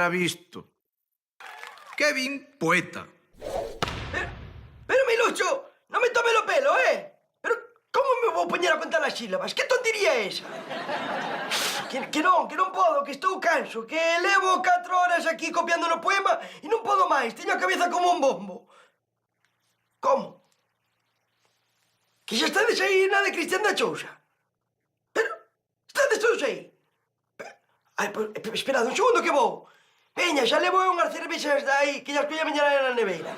xa visto. Kevin, poeta. Pero, Milucho, non me tome lo pelo, Pero, como me vou poñer a contar as sílabas? Que tontería é esa? Que non podo, que estou canso, que levo 4 horas aquí copiando no poema e non podo máis, teño a cabeza como un bombo. Como? Que xa estades aí na de Cristian da Chousa? Pero, estades todos aí? Ai, pois, esperad un segundo que vou. Veña, xa levo unhas cervexas de aí que xa collía mañana na neveira.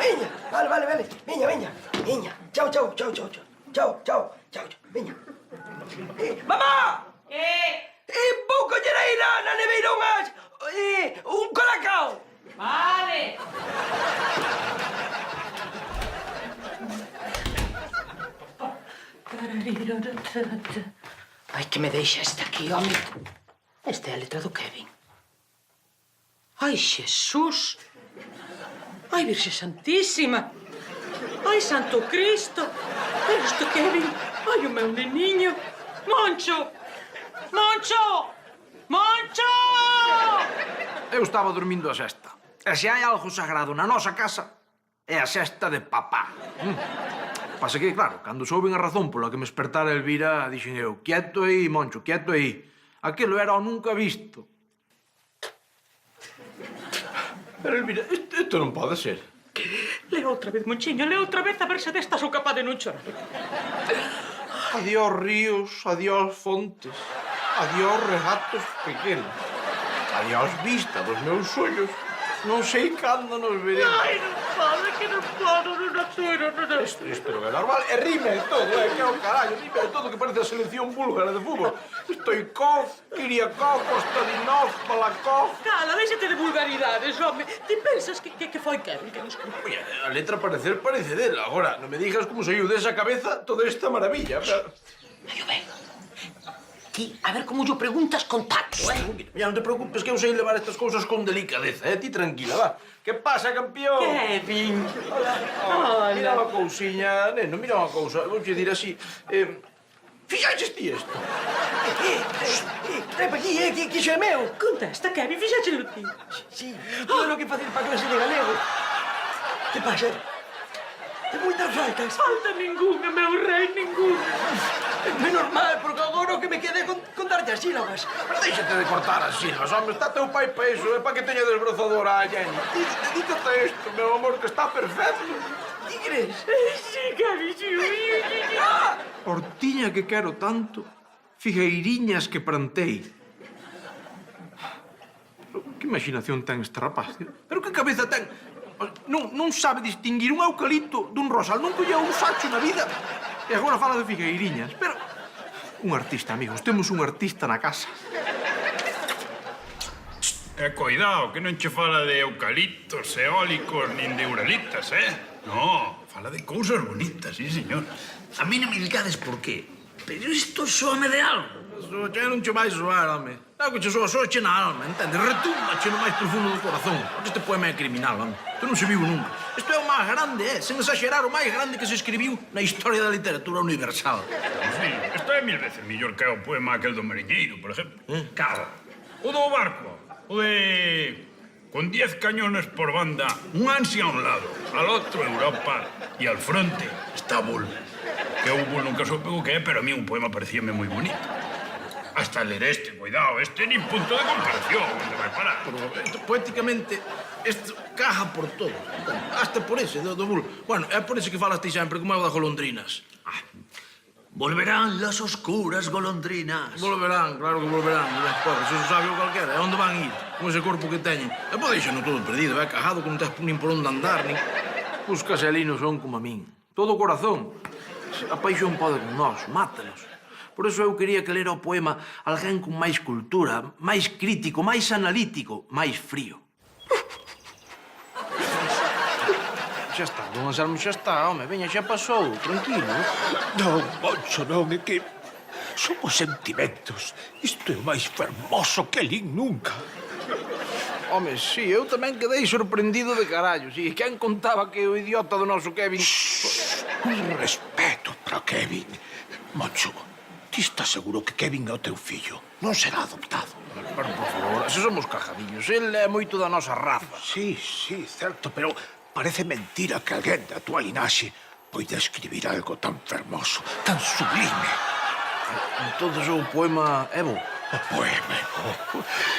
Veña, vale. Veña. Chao. Veña. Mamá! Vou coller aí na neveira unhas... un colacao. Vale. Ai, que me deixa esta aquí, home. Esta é a letra do Kevin. Ai, Xesús. Ai, Virxe Santísima. Ai, Santo Cristo. Pero este Kevin. Ai, o meu neniño. Moncho. Eu estaba dormindo a sesta. E se hai algo sagrado na nosa casa, é a sesta de papá. Pasa que, claro, cando souben a razón pola que me espertara Elvira, dixen eu, quieto aí, Moncho, quieto aí. Aquilo era o nunca visto. Pero, Elvira, isto non pode ser. Leo outra vez, Monchiño, leo outra vez a ver se desta sou capaz de non chorar. Adiós ríos, adiós fontes, adiós regatos pequenos, adiós vista dos meus ollos, non sei cando nos veremos. Ai, non podo, que non podo, non aturo. Isto é normal, e rime todo, que é o carallo, rime todo, que parece a selección búlgara de fútbol. Stoikov, Kiriakov, Kostadinov, Balakov... Cala, déxate de vulgaridades, home. Ti pensas que foi Kevin que nos escribiu? Oye, a letra parece dela. Agora, non me digas como saiu desa cabeza toda esta maravilla. Ai, o ben. Ti, a ver como yo preguntas con tacto, Mira, non te preocupes que eu sei levar estas cousas con delicadeza, Ti tranquila, va. Que pasa, campeón? Kevin. Hola. Mira unha cousiña, neno, mira unha cousa. Vou che dir así. Fixaches ti isto? Trepa aquí, que iso é meu. Contesta, Kevin, fixáchelo ti. Sí, todo o que facer para clase de galego. Que pasa? Ten moitas faltas. Falta ninguna, meu rei, ninguna. É normal, porque agora o que me quede é contarte as sílabas. Pero déxate de cortar as sílabas, home. Está teu pai para iso, é para que teña desbrozadora a Jenny. Dedícate a isto, meu amor, que está perfecto. Ti crees? Sí, Kevin, sí. Hortiña que quero tanto, figueiriñas que plantei. Pero que imaginación ten este rapaz? Pero que cabeza ten? Non sabe distinguir un eucalipto dun rosal. Non colleu un sacho na vida. E agora fala de figueiriñas. Pero un artista, amigos. Temos un artista na casa. E cuidado, que non che fala de eucaliptos, eólicos, nin de uralitas, No, fala de cousas bonitas, sí, señor. A mí non me digades por qué, pero isto soame de algo. Eso che non che vai soar, home. Claro que che soa che na alma, entendes? Retumba che no máis profundo do corazón. Este poema é criminal, home. Isto non se viu nunca. Isto é o máis grande, sen exagerar, o máis grande que se escribiu na historia da literatura universal. Sí, isto é 1000 veces mellor que o poema aquel do mariñeiro, por exemplo. Claro. O do barco, o de... Con 10 cañones por banda, un ansia a un lado, al otro Europa y al fronte está Bull. Que o Bull nunca supe o que é, pero a mí un poema parecíame moi bonito. Hasta ler este, cuidado, este nin punto de comparación, onde vai parar. Pero, poéticamente, isto caja por todo. Hasta por ese, do Bull. Bueno, é por ese que falas ti sempre, como é o da golondrinas. Volverán las oscuras golondrinas. Volverán, claro que volverán. Pobres, eso sabe o calquera. E onde van ir? Con ese corpo que teñen. E pode deixarno todo perdido, cajado, que non tes nin por onde andar, nin... Os caselinos son como a min. Todo o corazón. A paixón pode con nós, mátanos. Por eso eu quería que lera o poema alguén con máis cultura, máis crítico, máis analítico, máis frío. Xa está, don Anselmo, xa está, home. Veña, xa pasou, tranquilo. Non, Moncho, non, é que somos sentimentos. Isto é o máis fermoso que lin nunca. Home, sí, eu tamén quedei sorprendido de carallo. Sí, quen contaba que o idiota do noso Kevin... Un respeto para Kevin. Moncho, ti estás seguro que Kevin é o teu fillo? Non será adoptado? Pero, por favor, se somos cajadillos. El é moito da nosa raza. Sí, certo, pero parece mentira que alguén da tua linaxe poida escribir algo tan fermoso, tan sublime. Entonces o poema é bo. O poema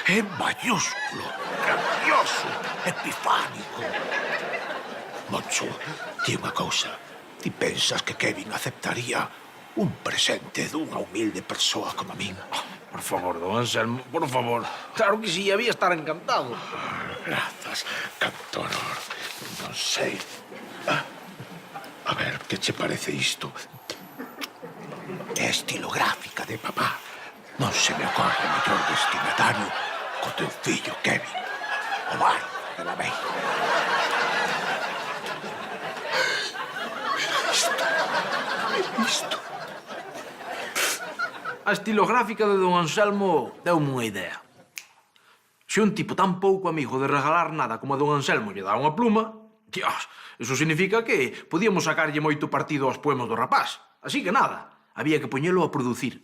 é mayúsculo, grandioso, epifánico. Moncho, di unha cousa. Ti pensas que Kevin aceptaría un presente dunha humilde persoa como a min? Por favor, don Anselmo, por favor. Claro que sí, había estar encantado. Grazas, cantor. Non sei. A ver, que che parece isto? É estilográfica de papá. Non se me ocorre mellor destinatario co teu fillo Kevin, o barco de la Veiga. Mira isto. A estilográfica de don Anselmo deu-me unha idea. Se un tipo tan pouco amigo de regalar nada como a don Anselmo lle dá unha pluma, Dios, eso significa que podíamos sacarlle moito partido aos poemas do rapaz. Así que nada, había que poñelo a producir.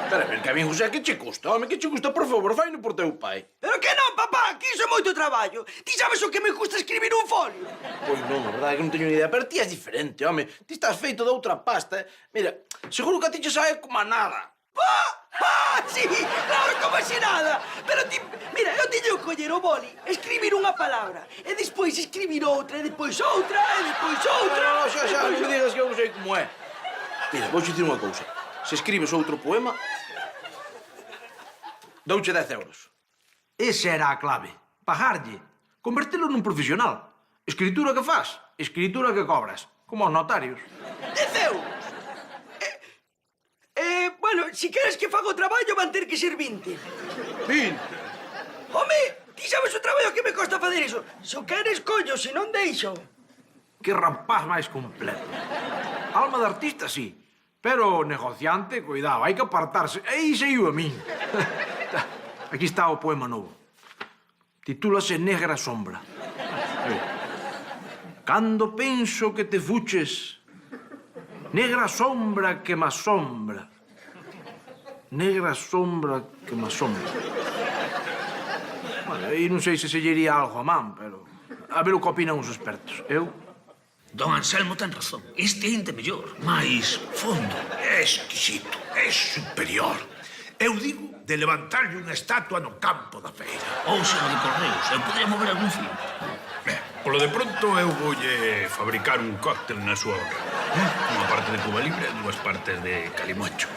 Pero, Kevin José, que che custa? Home, que che custa? Por favor, faino por teu pai. Pero que non, papá, que iso é moito traballo. Ti sabes o que me custa escribir un folio? Pois non, a verdade é que non teño ni idea. Pero ti és diferente, home. Ti estás feito de outra pasta. Mira, seguro que a ti che sae como a nada. Sí, claro, como si nada. Pero ti, mira, eu teño que coller o boli, escribir unha palabra, e despois escribir outra, e despois outra, e despois outra... No, xa, non me digas que eu non sei como é. Mira, vou dicir unha cousa. Se escribes outro poema, douche 10 euros. Esa era a clave. Pagarlle. Convertelo nun profesional. Escritura que faz, escritura que cobras. Como os notarios. 10 euros? Bueno, si queres que faga o traballo, van ter que ser 20. 20. Home, ti sabes o traballo que me costa facer iso. Se o queres, collo, se non deixo. Que rapaz máis completo. Alma de artista, sí. Pero negociante, cuidado, hai que apartarse. Aí seiu a min. Aquí está o poema novo. Titúlase Negra Sombra. Cando penso que te fuches, negra sombra que me asombra. Negra sombra que me asombra. Bueno, aí non sei se se llería algo a man, pero... A ver o que opinan os expertos. Eu... Don Anselmo ten razón. Este é inte mellor, máis fondo. É exquisito, é superior. Eu digo de levantarlle unha estatua no campo da feira. Ou xa de Correos, eu podría mover algún fío. Polo de pronto eu voulle fabricar un cóctel na súa honra. Unha parte de Cuba Libre e dúas partes de Calimocho.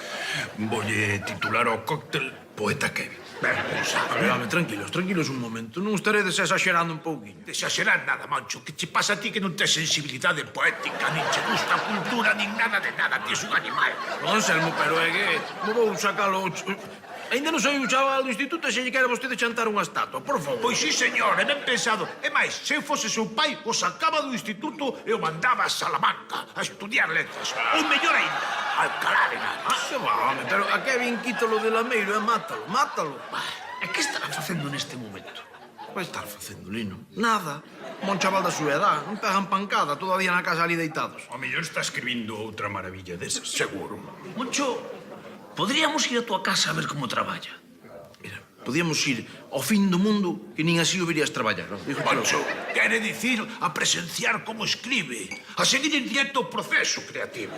Voulle titular ao cóctel Poeta Kevin. A ver, tranquilos un momento. Non estaredes exagerando un pouquinho. Exagerar nada, Mancho. Que che pasa a ti que non tes sensibilidade poética, nin che gusta a cultura, nin nada de nada. Ti és un animal. Non, Anselmo, pero é que... Non vou sacalo... Ainda non sei o chaval do instituto e se lle quere vostede chantar unha estatua, por favor. Pois sí, señor, é ben pensado. E máis, se eu fose seu pai, o sacaba do instituto e o mandaba a Salamanca a estudiar letras. Ou mellor ainda, a Alcalá de Henares. Se va, home, pero a Kevin quítalo de lameiro e mátalo. E que estará facendo neste momento? Vai estar facendo, Lino? Nada. Como un chaval da súa edad. Non pegan pancada todavía na casa ali deitados. O mellor está escribindo outra maravilla desas, seguro. Moncho, podríamos ir a tua casa a ver como traballa. Mira, podíamos ir ao fin do mundo que nin así o verías traballar. Non? Mancho, quere dicir a presenciar como escribe, a seguir en directo o proceso creativo.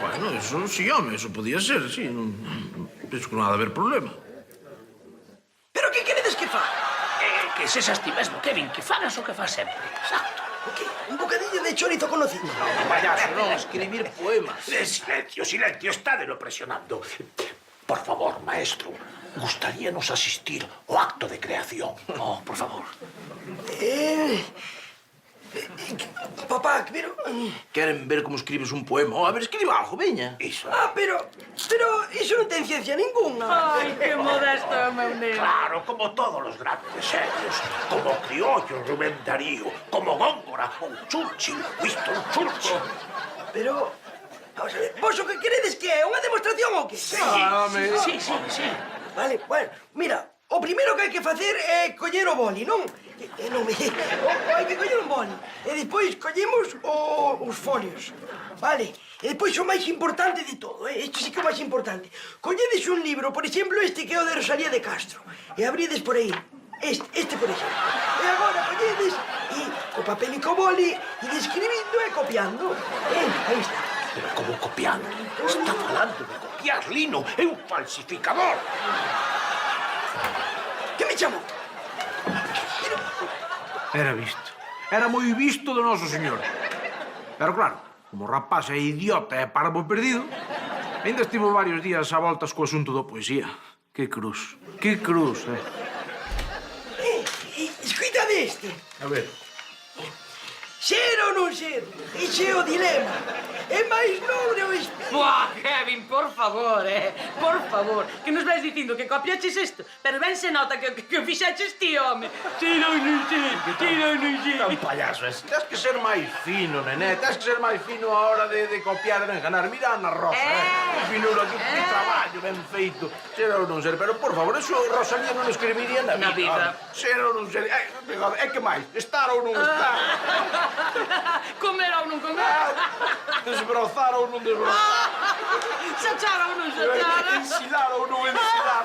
Bueno, eso sí, home, eso podía ser, sí. Non penso que non ha de haber problema. Pero que queredes que fa? Que sesas ti mesmo, Kevin, que fagas o que faz sempre. Exacto. O que? Un bocadillo de chorizo conocido. Payaso, non, escribir poemas. Silencio, estádelo presionando. Por favor, maestro, gustaríanos asistir ao acto de creación. Oh, por favor. Papá, pero... Queren ver como escribes un poema. Oh, a ver, escriba algo, veña. Iso. Pero iso non ten ciencia ninguna. Ai, que modesto é o meu neno. Claro, como todos os grandes serios, como Criollo, Rubén Darío, como Góngora ou Churchill, Winston Churchill. Pero... Vamos a ver, vos o que queredes que é? Unha demostración ou que? Sí. Vale, bueno, mira, o primeiro que hai que facer é coller o boli, non? Non me... hai que coller un boli. E despois collemos os folios. Vale? E despois o máis importante de todo, Este sí que é o máis importante. Colledes un libro, por exemplo, este que é o de Rosalía de Castro. E abrides por aí. Este por exemplo. E agora colledes e co papel e co boli e escribindo e copiando. Aí está. Pero como copiando? Está falando de copiar, Lino. É un falsificador. Que me chamou? Era visto. Era moi visto do noso señor. Pero claro, como o rapaz é idiota e parvo perdido, ainda estivo varios días a voltas co asunto da poesía. Que cruz, Escuita deste. A ver. Ser ou non ser? Ese é o dilema. É máis nobre o espírito. Buah, Kevin, por favor, por favor. Que nos vais dicindo que copiaches isto, pero ben se nota que o fixaches ti, home. Ser ou non ser. Non payaso, tens que ser máis fino, nené. Tens que ser máis fino a hora de copiar e de enganar. Mira a Ana Rosa, Que finura, que traballo ben feito. Ser ou non ser, pero por favor, eso Rosalía non escribiría na Na vida. Ser ou non ser. É que máis, estar ou non estar. Comer ou non comer. Desbrozar ou non desbrozar. Xachar ou non xachar. Ensilar ou non ensilar.